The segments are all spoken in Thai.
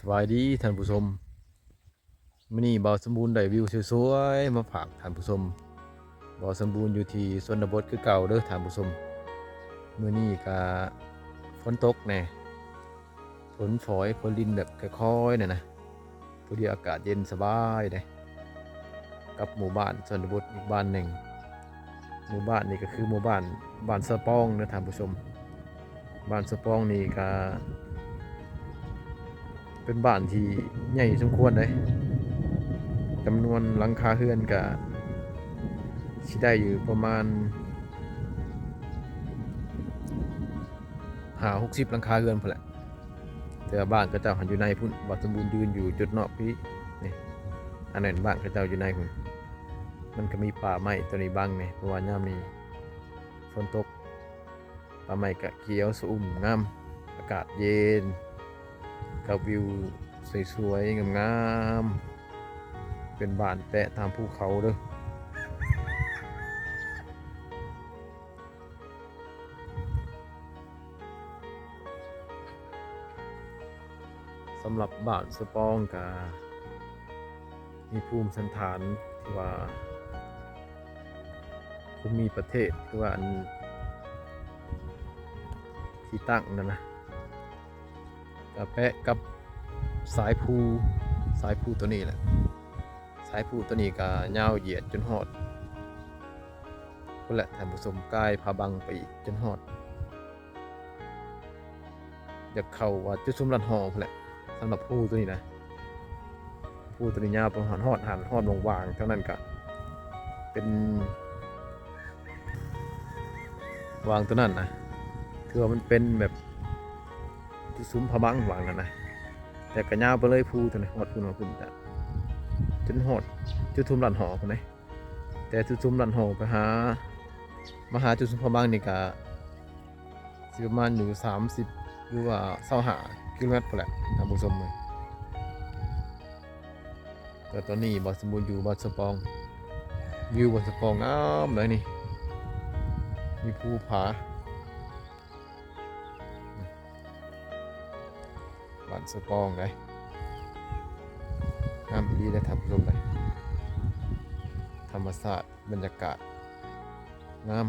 สวัสดีท่านผู้ชมมื้อนี้บ่าวสมบูรณ์ได้วิวสวยๆมาฝากท่านผู้ชมบ่าวสมบูรณ์อยู่ที่ชนบทคือเก่าเด้อท่านผู้ชมมื้อนี้ก็ฝนตกแน่ฝนฝอยฝนรินแบบค่อยๆน่ะนะพอดีอากาศเย็นสบายเด้กับหมู่บ้านชนบทอีกบ้านหนึ่งหมู่บ้านนี้ก็คือหมู่บ้านสะปองเด้อท่านผู้ชมบ้านสะปองนี่ก็เป็นบ้านที่ใหญ่สมควรเลยจำนวนหลังคาเรือนก็สิได้อยู่ประมาณ60หลังคาเรือนพุ่นแหละแต่บ้านก็เจ้าหันอยู่ในพุ่นบ่สมบูรณ์ยืนอยู่จุดนอกพี่นี่อันนั้นบ้านก็เจ้าอยู่ในพุ่นมันก็มีป่าไม้ตัวนี้บังนี่เพราะว่ายามนี้ฝนตกป่าไม้ก็เขียวสะอุ่มงามอากาศเย็นกับวิวสวยๆงามๆเป็นบ้านแตะตามภูเขาเด้อสำหรับบ้านสะปองก็มีภูมิสันฐานที่ว่าภูมิประเทศคือว่าอันที่ตั้งนั่นนะกระแปะกับสายภูตัวนี้แหละสายภูตัวนี้ก็ยาวเหยียดจนฮอดพุ่นแหละท่านผู้ชมกายพาบังไปอีกจนฮอดอยากเข้าว่าจุดซุมลัดหอพุ่นแหละสำหรับภูตัวนี้นะภูตัวนี้ยาวไปฮอดวงวางเท่านั้นก็เป็นวางตัวนั้นนะถือว่ามันเป็นแบบที่ซุ้มพะบังวางนั่นนะแต่ก็ยาวไปเลยภูตัวนี้ฮอดพุ่นจ้ะจนฮอดจุดซุมลัดหอพุ่นเลยแต่จุดซุมลัดหอไปหามาหาจุดซุมพะบังนี่ก็สิประมาณอยู่30หรือว่า25กิโลเมตรพุ่นแหละท่านผู้ชมเลยแต่ตอนนี้บ่สมบูรณ์อยู่บ้านสะปองวิวบ้านสะปองงามเลยนี่มีภูผาบ้านสะปองเลยงามดีเลยท่านผู้ชมเลยธรรมชาติบรรยากาศงาม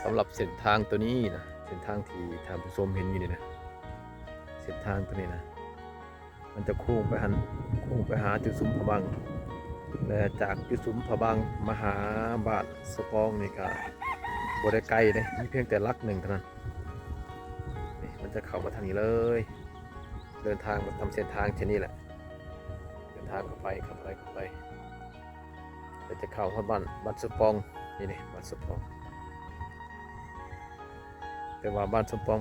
สำหรับเส้นทางตัวนี้นะเส้นทางที่ท่านผู้ชมเห็นอยู่นี่นะเส้นทางตัวนี้นะมันจะโค้งไปหาจุดซุ้มผาบังและจากจุดซุ้มผาบังมาหาบ้านสะปองนี่ก็บ่ได้ไกลเลยมีเพียงแต่ลักหนึ่งเท่านั้นนี่มันจะเข้ามาทางนี้เลยเดินทางมาทำเส้นทางเช่นนี้แหละเดินทางเข้าไปจะเข้าบ้านสะปองนี่บ้านสะปองแต่ว่าบ้านสะปอง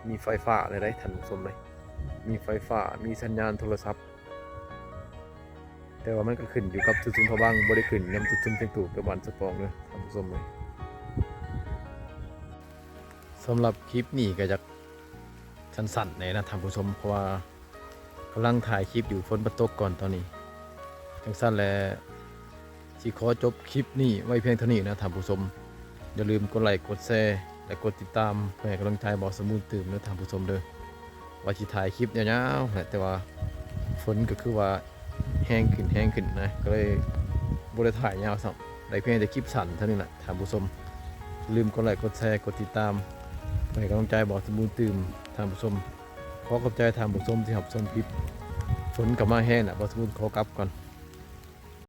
มีไฟฟ้าอะไรได้ท่านผู้ชมเลยมีไฟฟ้ามีสัญญาณโทรศัพท์แต่ว่ามันก็ขึ้นอยู่กับจุดซุมพะบังบ่ได้ขึ้นนำจุดซุมเชียงตู่กับบ้านสะปองเลยท่านผู้ชมเลยสำหรับคลิปนี้ก็จะสั้นๆเลยนะท่านผู้ชมเพราะว่ากำลังถ่ายคลิปอยู่ฝนตกก่อนตอนนี้จังสั้นและสิขอจบคลิปนี้ไว้เพียงเท่านี้นะท่านผู้ชมอย่าลืมกดไลค์กดแชร์และกดติดตามเพื่อให้กำลังใจบ่สมบูรณ์ตื่นนะท่านผู้ชมเด้อว่าสิถ่ายคลิปยาวๆแต่ว่าฝนก็คือว่าแห้งขึ้นนะก็เลยบ่ได้ถ่ายยาวซ้ำได้เพียงแต่คลิปสั้นเท่านี้แหละท่านผู้ชมอย่าลืมกดไลค์กดแชร์กดติดตามเพื่อให้กำลังใจบ่สมบูรณ์ตื่นท่านผู้ชมขอขอบใจท่านผู้ชมที่รับชมคลิปฝนกลับมาแห้งนะบ่สมบูรณ์ขอกลับก่อน